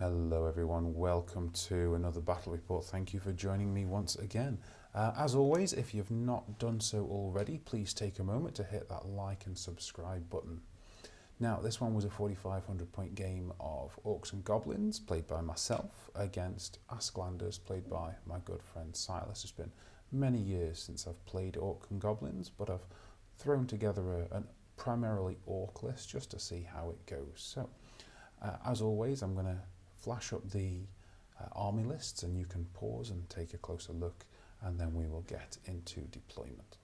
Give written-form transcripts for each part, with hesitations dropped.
Hello everyone, welcome to another battle report. Thank you for joining me once again. As always, if you've not done so already, please take a moment to hit that like and subscribe button. Now, this one was a 4,500 point game of Orcs and Goblins, played by myself, against Asklanders, played by my good friend Silas. It's been many years since I've played Orcs and Goblins, but I've thrown together a primarily Orc list just to see how it goes. So, as always, I'm going to flash up the army lists and you can pause and take a closer look, and then we will get into deployment.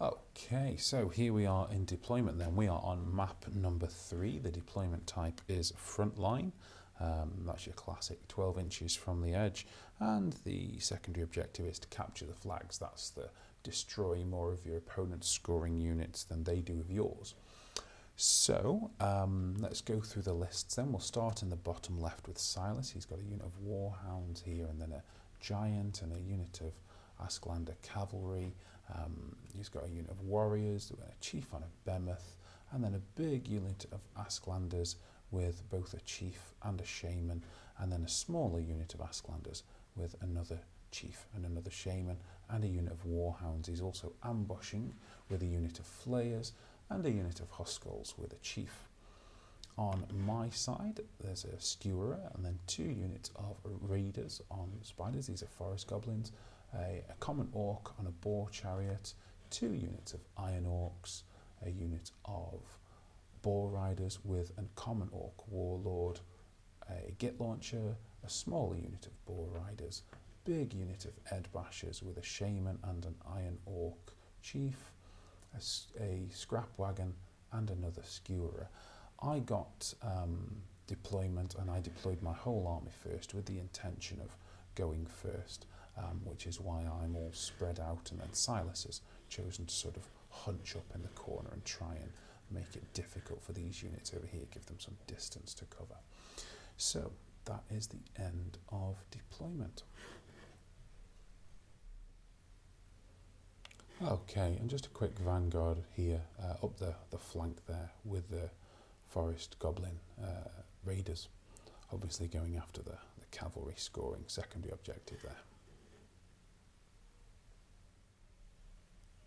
Okay, so here we are in deployment then. We are on map number 3. The deployment type is frontline. That's your classic 12 inches from the edge, and the secondary objective is to capture the flags. That's the destroy more of your opponent's scoring units than they do of yours. So let's go through the lists then. We'll start in the bottom left with Silas. He's got a unit of warhounds here, and then a giant and a unit of Asklander cavalry. He's got a unit of warriors, a chief on a behemoth, and then a big unit of Asklanders with both a chief and a shaman, and then a smaller unit of Asklanders with another chief and another shaman, and a unit of warhounds. He's also ambushing with a unit of flayers and a unit of huskarls with a chief. On my side, there's a skewerer and then 2 units of raiders on spiders. These are forest goblins, a common orc on a boar chariot, 2 units of iron orcs, a unit of boar riders with a common orc warlord, a git launcher, a smaller unit of boar riders, big unit of ed bashers with a shaman and an iron orc chief, a scrap wagon and another skewerer. I got deployment, and I deployed my whole army first with the intention of going first, which is why I'm all spread out, and then Silas has chosen to sort of hunch up in the corner and try and make it difficult for these units over here, give them some distance to cover. So that is the end of deployment. Okay, and just a quick vanguard here up the flank there with the forest goblin raiders, obviously going after the cavalry scoring secondary objective there.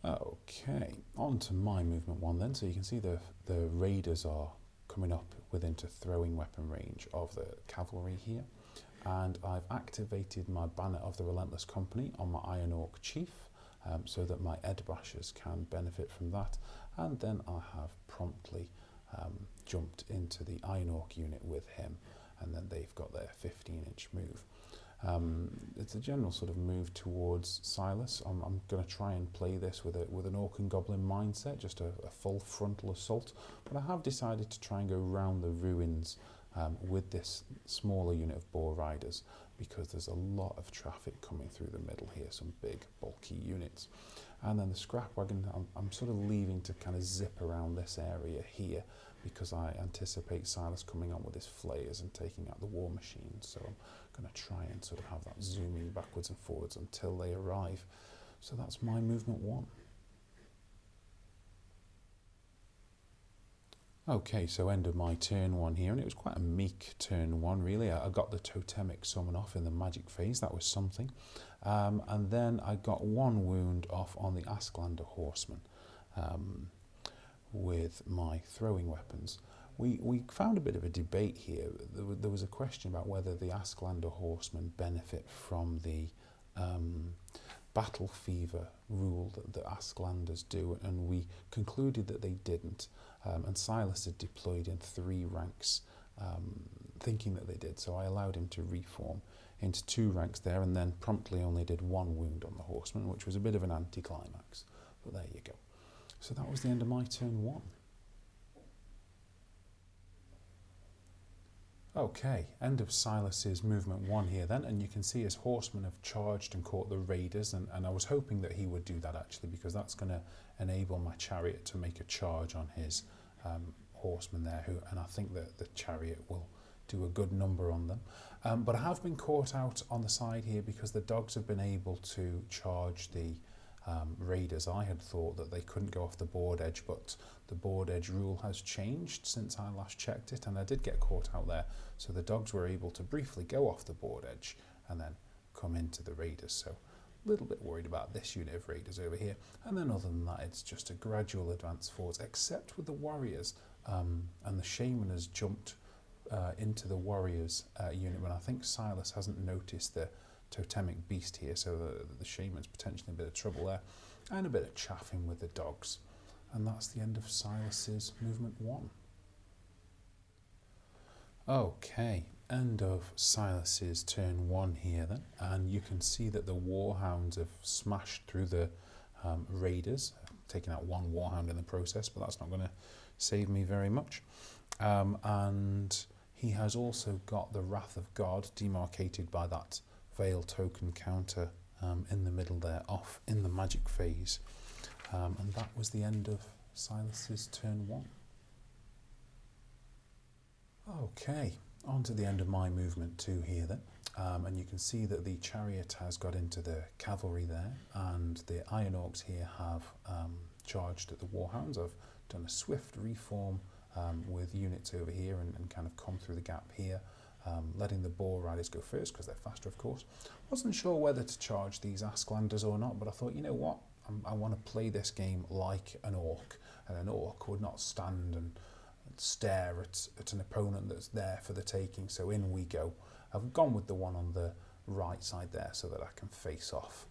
Okay, on to my movement 1 then. So you can see the raiders are coming up within to throwing weapon range of the cavalry here, and I've activated my banner of the Relentless Company on my Iron Orc Chief, so that my Ed Bashers can benefit from that, and then I have promptly jumped into the Iron Orc unit with him, and then they've got their 15-inch move. It's a general sort of move towards Silas. I'm going to try and play this with an Orc and Goblin mindset, just a full frontal assault, but I have decided to try and go round the ruins with this smaller unit of boar riders, because there's a lot of traffic coming through the middle here, some big bulky units. And then the scrap wagon, I'm sort of leaving to kind of zip around this area here, because I anticipate Silas coming on with his flayers and taking out the war machine. So I'm going to try and sort of have that zooming backwards and forwards until they arrive. So that's my movement 1. Okay, so end of my turn 1 here, and it was quite a meek turn 1 really. I got the totemic summon off in the magic phase, that was something. And then I got 1 wound off on the Asklander horseman with my throwing weapons. We found a bit of a debate here. There was a question about whether the Asklander horsemen benefit from the battle fever rule that the Asklanders do, and we concluded that they didn't. And Silas had deployed in 3 ranks, thinking that they did, so I allowed him to reform into 2 ranks there, and then promptly only did 1 wound on the horseman, which was a bit of an anticlimax, but there you go. So that was the end of my turn 1. Okay, end of Silas's movement 1 here then, and you can see his horsemen have charged and caught the raiders, and I was hoping that he would do that actually, because that's going to enable my chariot to make a charge on his horsemen there, and I think that the chariot will do a good number on them. But I have been caught out on the side here because the dogs have been able to charge the raiders. I had thought that they couldn't go off the board edge, but the board edge rule has changed since I last checked it, and I did get caught out there. So the dogs were able to briefly go off the board edge and then come into the raiders. So a little bit worried about this unit of raiders over here. And then other than that, it's just a gradual advance forwards, except with the warriors. And the shaman has jumped into the warriors unit, when I think Silas hasn't noticed the totemic beast here, so the shaman's potentially in a bit of trouble there, and a bit of chaffing with the dogs. And that's the end of Silas's movement 1. Okay, end of Silas's turn 1 here then, and you can see that the warhounds have smashed through the raiders, taking out one warhound in the process, but that's not going to save me very much. And he has also got the Wrath of God demarcated by that Veil token counter in the middle there, off in the magic phase. And that was the end of Silas's turn 1. Okay, on to the end of my movement 2 here then. And you can see that the chariot has got into the cavalry there, and the Iron Orcs here have charged at the warhounds. I've done a swift reform with units over here and kind of come through the gap here, letting the boar riders go first because they're faster, of course. Wasn't sure whether to charge these Asklanders or not, but I thought, you know what, I want to play this game like an orc, and an orc would not stand and stare at an opponent that's there for the taking. So in we go. I've gone with the one on the right side there so that I can face off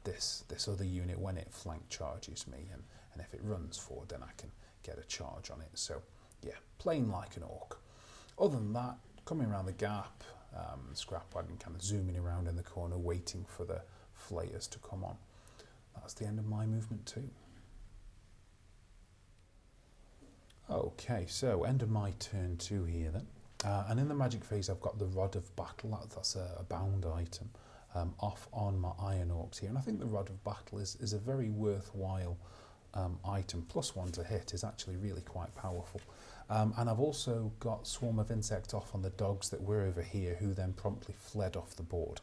this other unit when it flank charges me, and if it runs forward then I can get a charge on it. So yeah, playing like an orc. Other than that, coming around the gap, scrap wagon kind of zooming around in the corner waiting for the flayers to come on. That's the end of my movement 2. Okay, so end of my turn 2 here then. And in the magic phase I've got the Rod of Battle. That's a bound item off on my Iron Orcs here. And I think the Rod of Battle is a very worthwhile item. +1 to hit is actually really quite powerful. And I've also got Swarm of Insect off on the dogs that were over here, who then promptly fled off the board.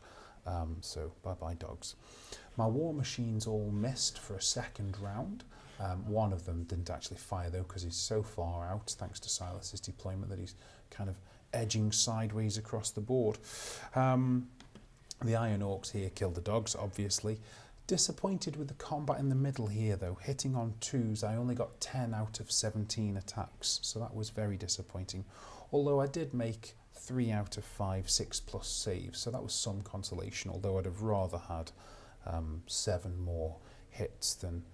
So bye-bye dogs. My war machines all missed for a second round. One of them didn't actually fire though, because he's so far out, thanks to Silas's deployment, that he's kind of edging sideways across the board. The Iron Orcs here killed the dogs, obviously. Disappointed with the combat in the middle here though. Hitting on 2s, I only got 10 out of 17 attacks, so that was very disappointing. Although I did make 3 out of 5 6+ saves, so that was some consolation, although I'd have rather had 7 more hits than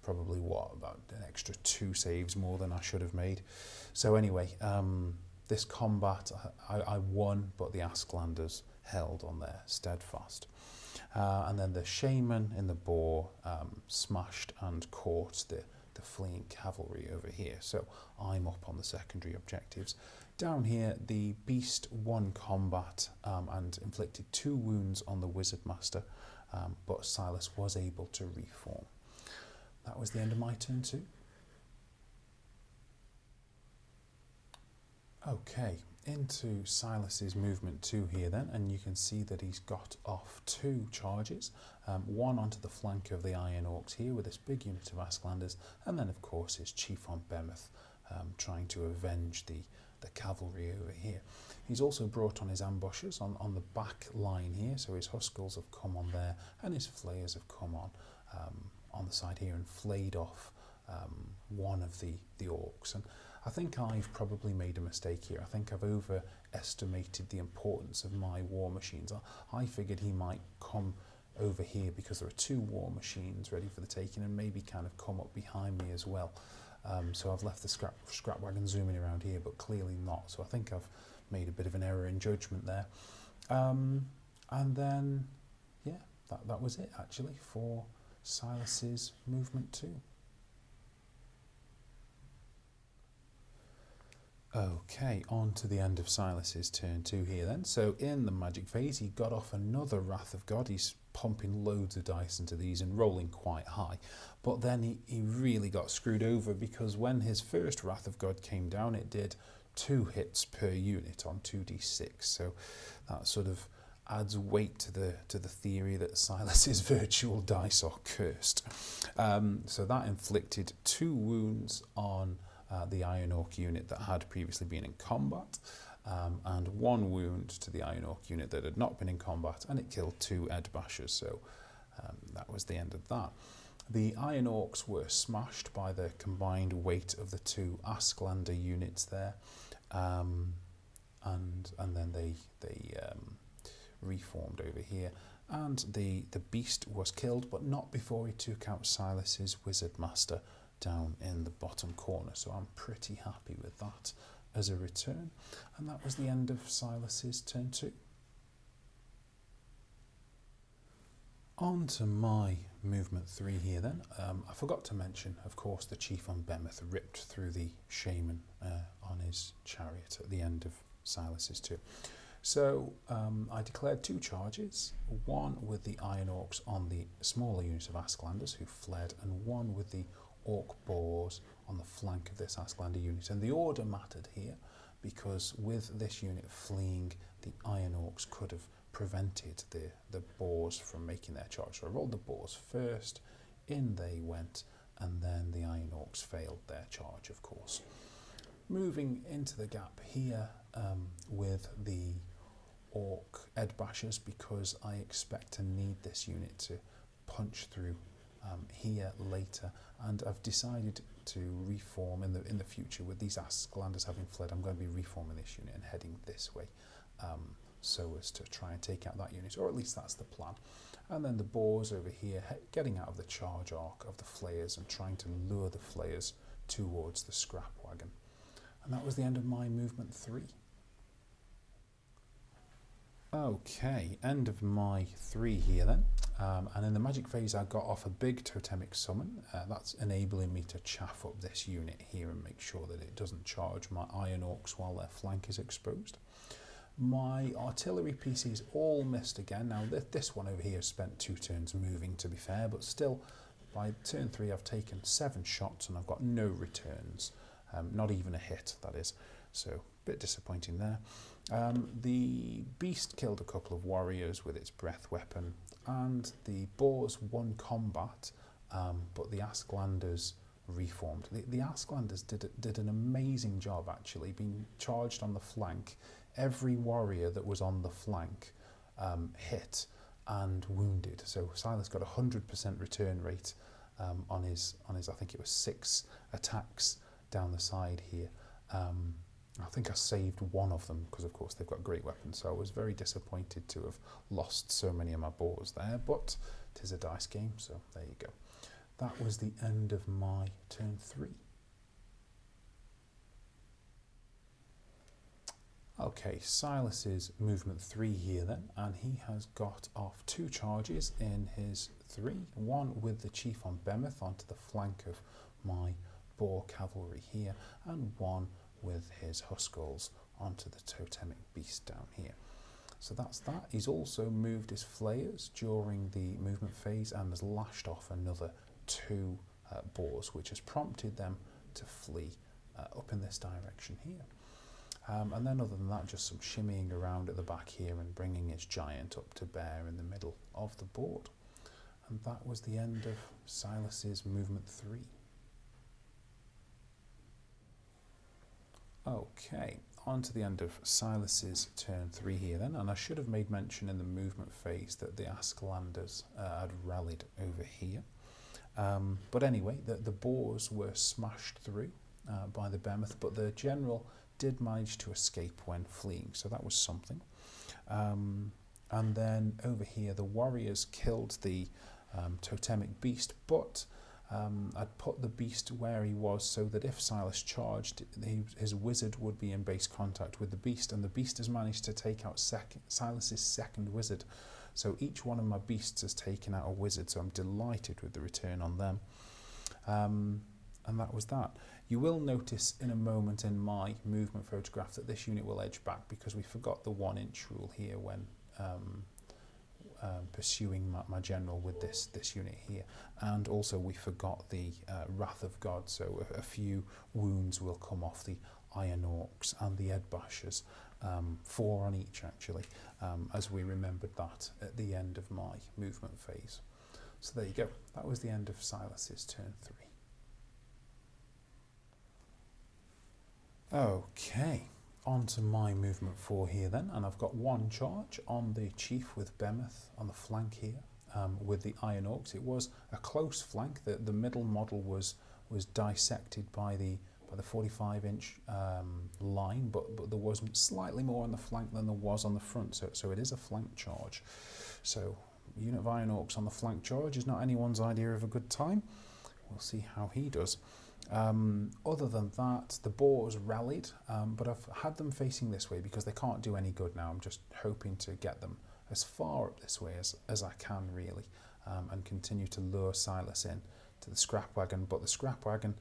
probably about an extra 2 saves more than I should have made. So anyway, this combat I won, but the Asklanders held on there steadfast. And then the shaman in the boar smashed and caught the fleeing cavalry over here. So I'm up on the secondary objectives. Down here, the beast won combat and inflicted 2 wounds on the wizard master, but Silas was able to reform. That was the end of my turn 2. Okay, into Silas's movement 2 here then, and you can see that he's got off 2 charges, one onto the flank of the Iron Orcs here with this big unit of Asklanders, and then of course his chief on Behemoth trying to avenge the cavalry over here. He's also brought on his ambushes on the back line here, so his Huskels have come on there and his flayers have come on the side here and flayed off one of the orcs. And I think I've probably made a mistake here. I think I've overestimated the importance of my war machines. I figured he might come over here because there are 2 war machines ready for the taking, and maybe kind of come up behind me as well. So I've left the scrap wagon zooming around here, but clearly not. So I think I've made a bit of an error in judgment there. And then, yeah, that was it actually for Silas's movement 2. Okay, on to the end of Silas's turn 2 here then. So in the magic phase, he got off another Wrath of God. He's pumping loads of dice into these and rolling quite high. But then he really got screwed over, because when his first Wrath of God came down, it did 2 hits per unit on 2d6, so that sort of adds weight to the theory that Silas's virtual dice are cursed. So that inflicted 2 wounds on the Iron Orc unit that had previously been in combat, and 1 wound to the Iron Orc unit that had not been in combat, and it killed 2 Ed Bashers, so that was the end of that. The Iron Orcs were smashed by the combined weight of the 2 Asklander units there, and then they reformed over here, and the beast was killed, but not before he took out Silas's Wizard Master down in the bottom corner, so I'm pretty happy with that as a return. And that was the end of Silas's turn 2. On to my movement 3 here then. I forgot to mention, of course, the Chief on Behemoth ripped through the Shaman on his chariot at the end of Silas's turn. So I declared 2 charges, one with the Iron Orcs on the smaller unit of Asklanders who fled, and one with the Orc Boars on the flank of this Asklander unit. And the order mattered here, because with this unit fleeing, the Iron Orcs could have prevented the Boars from making their charge. So I rolled the Boars first, in they went, and then the Iron Orcs failed their charge, of course. Moving into the gap here with the Orc Ed Bashers, because I expect to need this unit to punch through here later, and I've decided to reform in the future. With these Asklanders having fled, I'm going to be reforming this unit and heading this way, so as to try and take out that unit, or at least that's the plan. And then the Boars over here getting out of the charge arc of the Flayers and trying to lure the Flayers towards the scrap wagon. And that was the end of my movement 3. Okay, end of my 3 here then. And in the magic phase I got off a big totemic summon. That's enabling me to chaff up this unit here and make sure that it doesn't charge my Iron Orcs while their flank is exposed. My artillery pieces all missed again. Now this one over here spent 2 turns moving, to be fair, but still by turn 3 I've taken 7 shots and I've got no returns. Not even a hit, that is. So a bit disappointing there. The beast killed a couple of warriors with its breath weapon, and the Boars won combat, but the Asklanders reformed. The Asklanders did an amazing job, actually, being charged on the flank. Every warrior that was on the flank hit and wounded. So Silas got a 100% return rate on his I think it was 6 attacks down the side here. I think I saved one of them because, of course, they've got great weapons, so I was very disappointed to have lost so many of my Boars there, but it is a dice game, so there you go. That was the end of my turn 3. Okay, Silas's movement 3 here then, and he has got off 2 charges in his 3, one with the Chief on Behemoth onto the flank of my Boar cavalry here, and one with his Huskarls onto the totemic beast down here. So that's that. He's also moved his Flayers during the movement phase and has lashed off another 2 Boars, which has prompted them to flee up in this direction here. And then other than that, just some shimmying around at the back here and bringing his giant up to bear in the middle of the board. And that was the end of Silas's movement 3. Okay, on to the end of Silas's turn 3 here then, and I should have made mention in the movement phase that the Asklanders had rallied over here. But anyway, the Boars were smashed through by the Behemoth, but the general did manage to escape when fleeing, so that was something. And then over here, the warriors killed the totemic beast, but I'd put the beast where he was so that if Silas charged, his wizard would be in base contact with the beast, and the beast has managed to take out Silas's second wizard. So each one of my beasts has taken out a wizard, so I'm delighted with the return on them. And that was that. You will notice in a moment in my movement photograph that this unit will edge back because we forgot the 1-inch rule here when pursuing my general with this unit here, and also we forgot the Wrath of God, so a few wounds will come off the Iron Orcs and the Ed Bashers, 4 on each actually, as we remembered that at the end of my movement phase. So there you go, that was the end of Silas's turn 3. Okay, on to my movement 4 here then, and I've got 1 charge on the Chief with Behemoth on the flank here, with the Iron Orcs. It was a close flank. The middle model was dissected by the 45-inch line, but there was slightly more on the flank than there was on the front, so it is a flank charge. So unit of Iron Orcs on the flank charge is not anyone's idea of a good time. We'll see how he does. Other than that, the Boars rallied, but I've had them facing this way because they can't do any good now. I'm just hoping to get them as far up this way as I can, really, and continue to lure Silas in to the scrap wagon. But the scrap wagon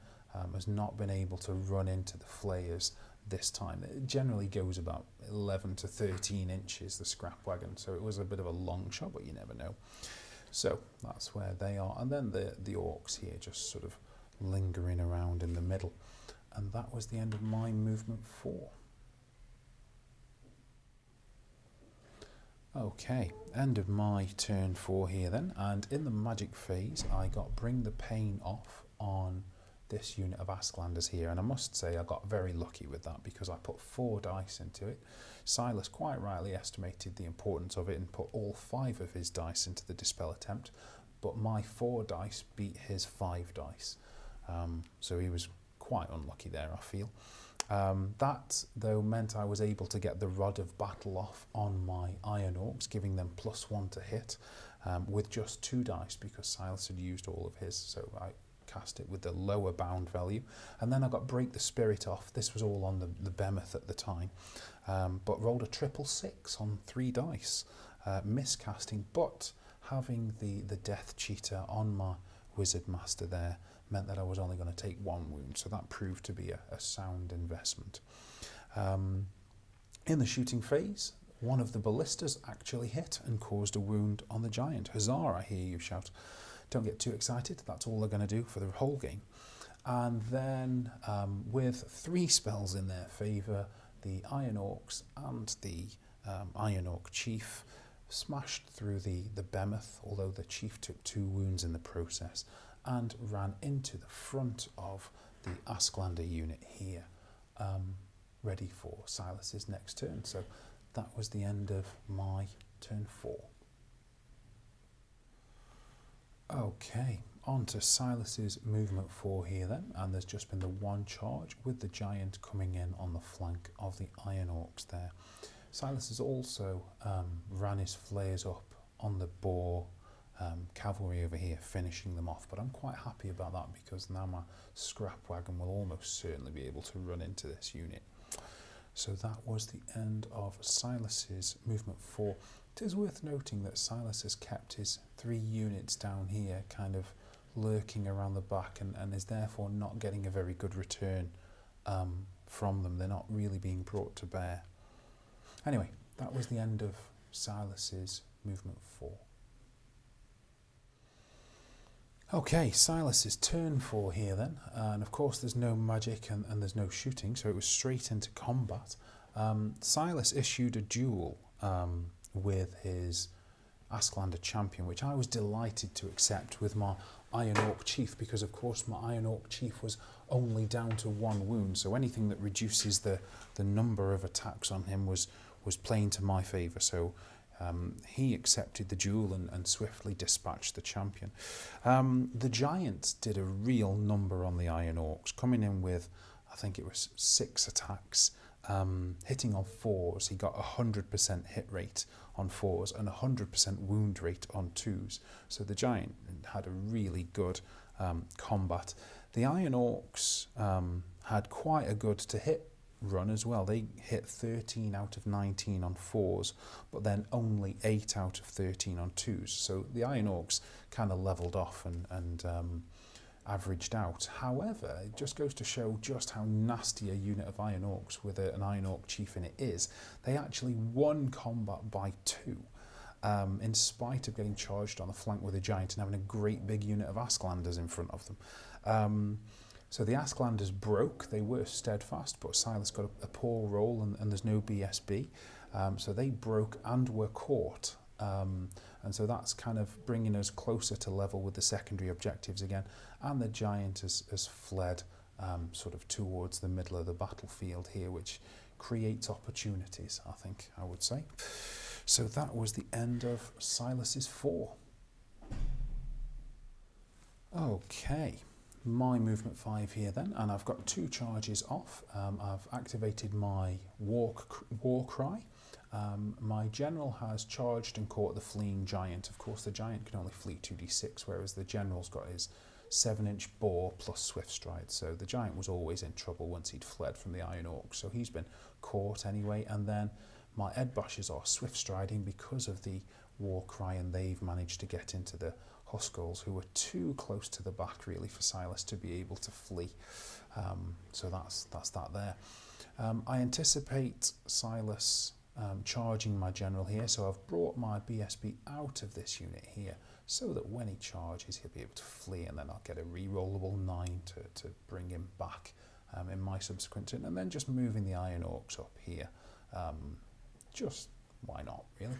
has not been able to run into the flayers this time. It generally goes about 11 to 13 inches, the scrap wagon, so it was a bit of a long shot, but you never know. So that's where they are. And then the Orcs here just sort of lingering around in the middle. And that was the end of my movement 4. Okay, end of my turn 4 here then, and in the magic phase I got Bring the Pain off on this unit of Asklanders here, and I must say I got very lucky with that because I put 4 dice into it. Silas quite rightly estimated the importance of it and put all 5 of his dice into the dispel attempt, but my 4 dice beat his 5 dice, so he was quite unlucky there, I feel. That though meant I was able to get the Rod of Battle off on my Iron Orcs, giving them +1 to hit, with just 2 dice because Silas had used all of his, so I cast it with the lower bound value. And then I got Break the Spirit off. This was all on the Behemoth at the time, but rolled a 666 on 3 dice, miscasting, but having the Death Cheetah on my Wizard Master there meant that I was only going to take 1 wound, so that proved to be a sound investment. In the shooting phase, one of the ballistas actually hit and caused a wound on the giant. Huzzah, I hear you shout. Don't get too excited, that's all they're going to do for the whole game. And then with 3 spells in their favour, the Iron Orcs and the Iron Orc Chief smashed through the Behemoth, although the Chief took 2 wounds in the process, and ran into the front of the Asklander unit here, ready for Silas's next turn. So that was the end of my turn 4. Okay, on to Silas's movement 4 here then, and there's just been the 1 charge with the giant coming in on the flank of the Iron Orcs there. Silas has also ran his flares up on the Boar cavalry over here, finishing them off, but I'm quite happy about that because now my scrap wagon will almost certainly be able to run into this unit. So that was the end of Silas's movement 4. It is worth noting that Silas has kept his 3 units down here kind of lurking around the back and is therefore not getting a very good return from them. They're not really being brought to bear. Anyway, that was the end of Silas's movement 4. Okay, Silas's turn 4 here then, and of course there's no magic and there's no shooting, so it was straight into combat. Silas issued a duel with his Asklander champion, which I was delighted to accept with my Iron Orc Chief, because of course my Iron Orc Chief was only down to 1 wound, so anything that reduces the number of attacks on him was playing to my favour. So he accepted the duel and swiftly dispatched the champion. The giant did a real number on the Iron Orcs, coming in with, I think it was 6 attacks, hitting on 4s. He got 100% hit rate on 4s and 100% wound rate on 2s. So the giant had a really good combat. The Iron Orcs had quite a good to hit run as well. They hit 13 out of 19 on 4s, but then only 8 out of 13 on 2s. So the Iron Orcs kind of levelled off and averaged out. However, it just goes to show just how nasty a unit of Iron Orcs with an Iron Orc Chief in it is. They actually won combat by 2, in spite of getting charged on the flank with a giant and having a great big unit of Asklanders in front of them. So the Asklanders broke. They were steadfast, but Silas got a poor roll, and there's no BSB. So they broke and were caught. And so that's kind of bringing us closer to level with the secondary objectives again. And the giant has fled sort of towards the middle of the battlefield here, which creates opportunities, I would say. So that was the end of Silas's 4. Okay, my movement 5 here then, and I've got 2 charges off. I've activated my war cry. My general has charged and caught the fleeing giant. Of course, the giant can only flee 2d6, whereas the general's got his 7-inch boar plus swift stride. So the giant was always in trouble once he'd fled from the Iron Orc. So he's been caught anyway. And then my Edbashers are swift striding because of the war cry, and they've managed to get into the Huskarls, who were too close to the back really for Silas to be able to flee. So that's that there. I anticipate Silas charging my general here, so I've brought my BSB out of this unit here so that when he charges he'll be able to flee, and then I'll get a re-rollable 9 to bring him back in my subsequent turn, and then just moving the Iron Orcs up here, just why not really.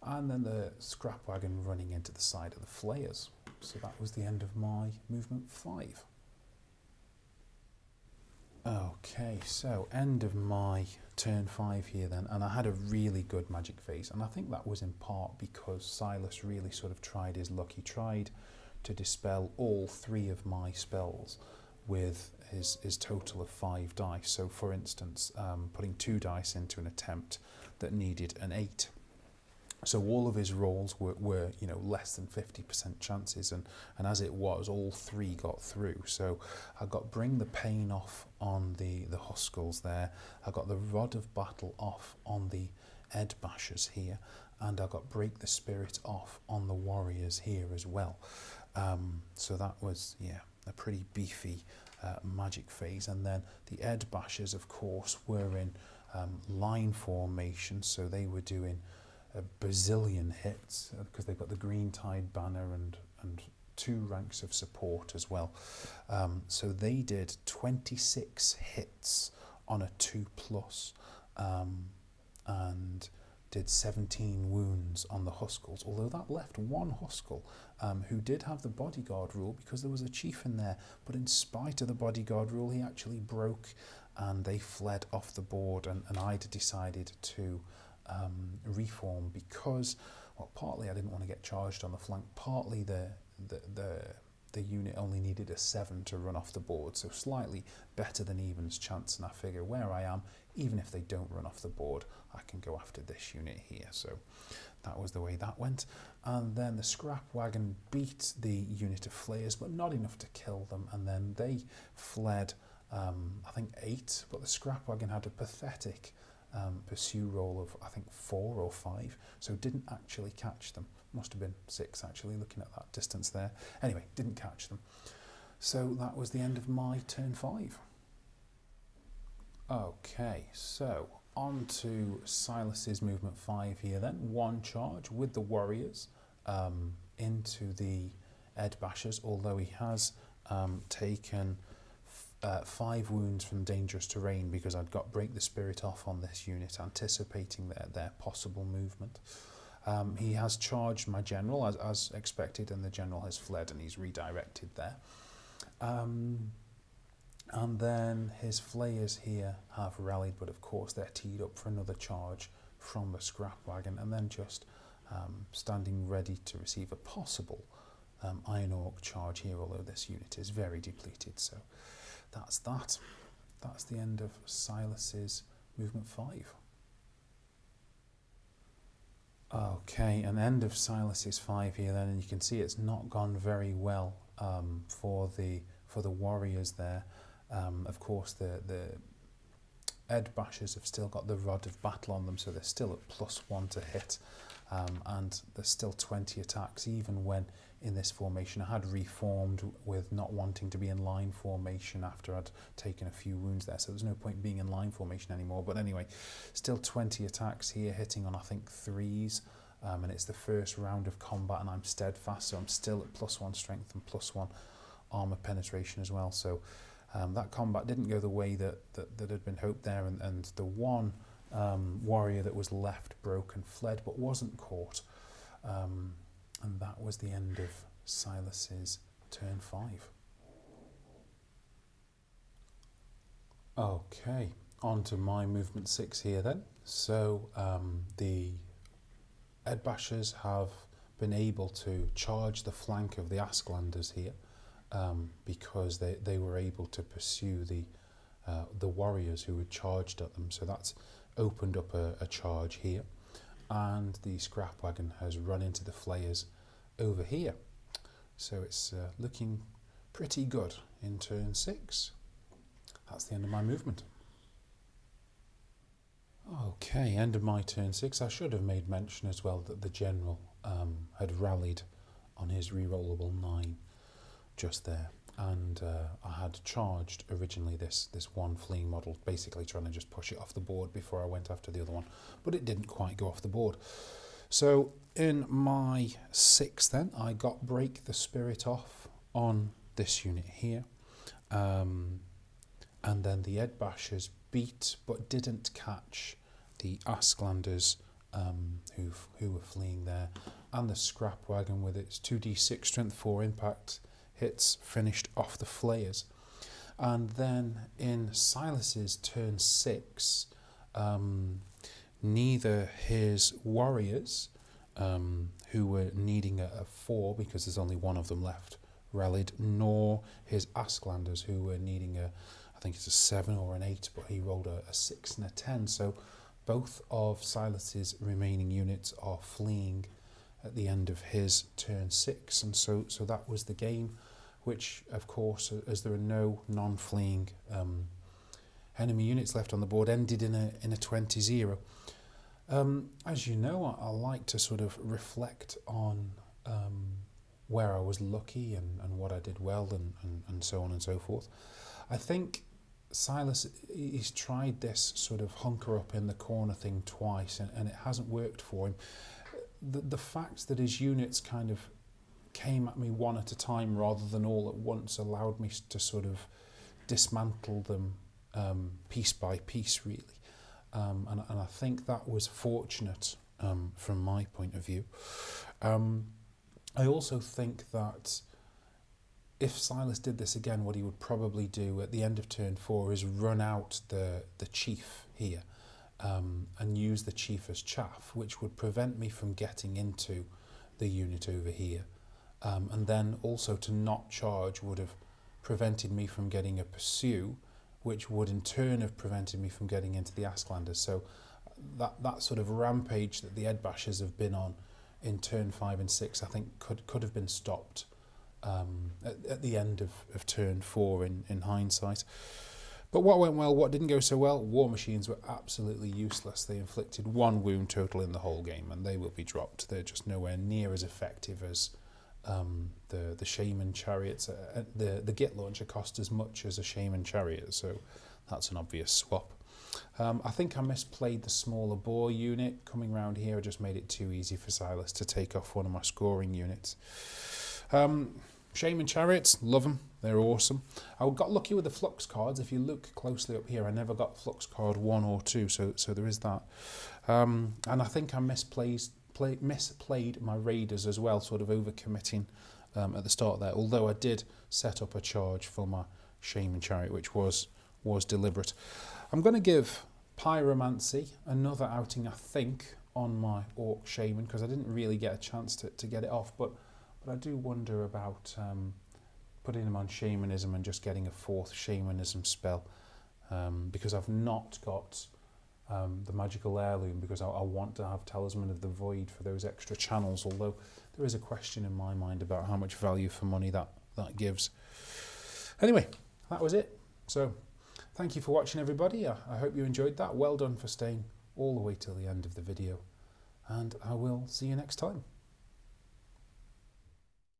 And then the scrap wagon running into the side of the flayers. So that was the end of my movement 5. Okay, so end of my turn 5 here then, and I had a really good magic phase, and I think that was in part because Silas really sort of tried his luck. He tried to dispel all 3 of my spells with his total of 5 dice. So for instance, putting 2 dice into an attempt that needed an 8. So all of his rolls were you know, less than 50% chances, and as it was, all 3 got through. So I got Bring the Pain off on the Huskarls there, I got the Rod of Battle off on the Edbashers here, and I got Break the Spirit off on the Warriors here as well. So that was, yeah, a pretty beefy magic phase. And then the Edbashers, of course, were in line formation, so they were doing a bazillion hits because they've got the Green Tide banner and 2 ranks of support as well. So they did 26 hits on a 2+, and did 17 wounds on the Huskarls, although that left 1 Huskarl who did have the bodyguard rule because there was a chief in there, but in spite of the bodyguard rule he actually broke and they fled off the board, and I'd decided to reform because, well, partly I didn't want to get charged on the flank, partly the unit only needed a 7 to run off the board, so slightly better than even's chance, and I figure where I am, even if they don't run off the board, I can go after this unit here. So that was the way that went. And then the scrap wagon beat the unit of flayers, but not enough to kill them, and then they fled, I think 8, but the scrap wagon had a pathetic pursue roll of I think 4 or 5, so didn't actually catch them. Must have been 6 actually, looking at that distance there. Anyway, didn't catch them. So that was the end of my turn 5. Okay, so on to Silas's movement 5 here then. 1 charge with the Warriors into the Edbashers, although he has taken 5 wounds from dangerous terrain because I'd got Break the Spirit off on this unit, anticipating their possible movement. He has charged my general as expected, and the general has fled and he's redirected there. And then his flayers here have rallied, but of course they're teed up for another charge from the scrap wagon, and then just standing ready to receive a possible Iron Orc charge here, although this unit is very depleted. So that's that. That's the end of Silas's movement 5. Okay, an end of Silas's 5 here then, and you can see it's not gone very well for the Warriors there. Of course, the Edbashers have still got the Rod of Battle on them, so they're still at +1 to hit, and there's still 20 attacks, even when in this formation I had reformed with not wanting to be in line formation after I'd taken a few wounds there, so there's no point being in line formation anymore. But anyway, still 20 attacks here, hitting on I think 3s, and it's the first round of combat, and I'm steadfast, so I'm still at +1 strength and +1 armor penetration as well. So That combat didn't go the way that had been hoped there, and the one warrior that was left broke and fled but wasn't caught. And that was the end of Silas's turn 5. Okay, on to my movement 6 here then. So the Edbashers have been able to charge the flank of the Asklanders here because they were able to pursue the warriors who had charged at them. So that's opened up a charge here, and the scrap wagon has run into the flayers over here. So it's looking pretty good in turn 6. That's the end of my movement. Okay, end of my turn 6. I should have made mention as well that the general had rallied on his rerollable 9 just there, and I had charged originally this one fleeing model, basically trying to just push it off the board before I went after the other one, but it didn't quite go off the board. So in my 6 then, I got Break the Spirit off on this unit here, and then the Edbashers beat but didn't catch the Asklanders who were fleeing there, and the scrap wagon with its 2d6 strength 4 impact hits finished off the flayers. And then in Silas's turn 6, neither his warriors, who were needing a 4 because there's only one of them left, rallied, nor his Asklanders, who were needing I think it's a 7 or an 8, but he rolled a 6 and a 10. So both of Silas's remaining units are fleeing at the end of his turn 6, and so that was the game, which of course, as there are no non-fleeing enemy units left on the board, ended in a 20-0. As you know, I like to sort of reflect on where I was lucky and what I did well and so on and so forth. I think Silas, he's tried this sort of hunker up in the corner thing twice, and it hasn't worked for him. The fact that his units kind of came at me one at a time rather than all at once allowed me to sort of dismantle them piece by piece, really. And I think that was fortunate from my point of view. I also think that if Silas did this again, what he would probably do at the end of turn 4 is run out the chief here and use the chief as chaff, which would prevent me from getting into the unit over here. And then also to not charge would have prevented me from getting a pursue, which would in turn have prevented me from getting into the Asklanders. So that sort of rampage that the Edbashers have been on in turn 5 and 6, I think could have been stopped at the end of turn 4 in hindsight. But what went well, what didn't go so well? War Machines were absolutely useless. They inflicted 1 wound total in the whole game, and they will be dropped. They're just nowhere near as effective as the Shaman Chariots. The Git launcher cost as much as a Shaman Chariot, so that's an obvious swap. I think I misplayed the smaller bore unit. Coming round here, I just made it too easy for Silas to take off one of my scoring units. Shaman Chariots, love them, they're awesome. I got lucky with the Flux cards. If you look closely up here, I never got Flux card 1 or 2, so there is that. And I think I misplayed my Raiders as well, sort of overcommitting at the start there, although I did set up a charge for my Shaman Chariot, which was deliberate. I'm going to give Pyromancy another outing, I think, on my Orc Shaman, because I didn't really get a chance to get it off, but I do wonder about putting him on Shamanism and just getting a 4th Shamanism spell, because I've not got the Magical Heirloom, because I want to have Talisman of the Void for those extra channels, although there is a question in my mind about how much value for money that gives. Anyway, that was it. So thank you for watching, everybody. I hope you enjoyed that. Well done for staying all the way till the end of the video, and I will see you next time.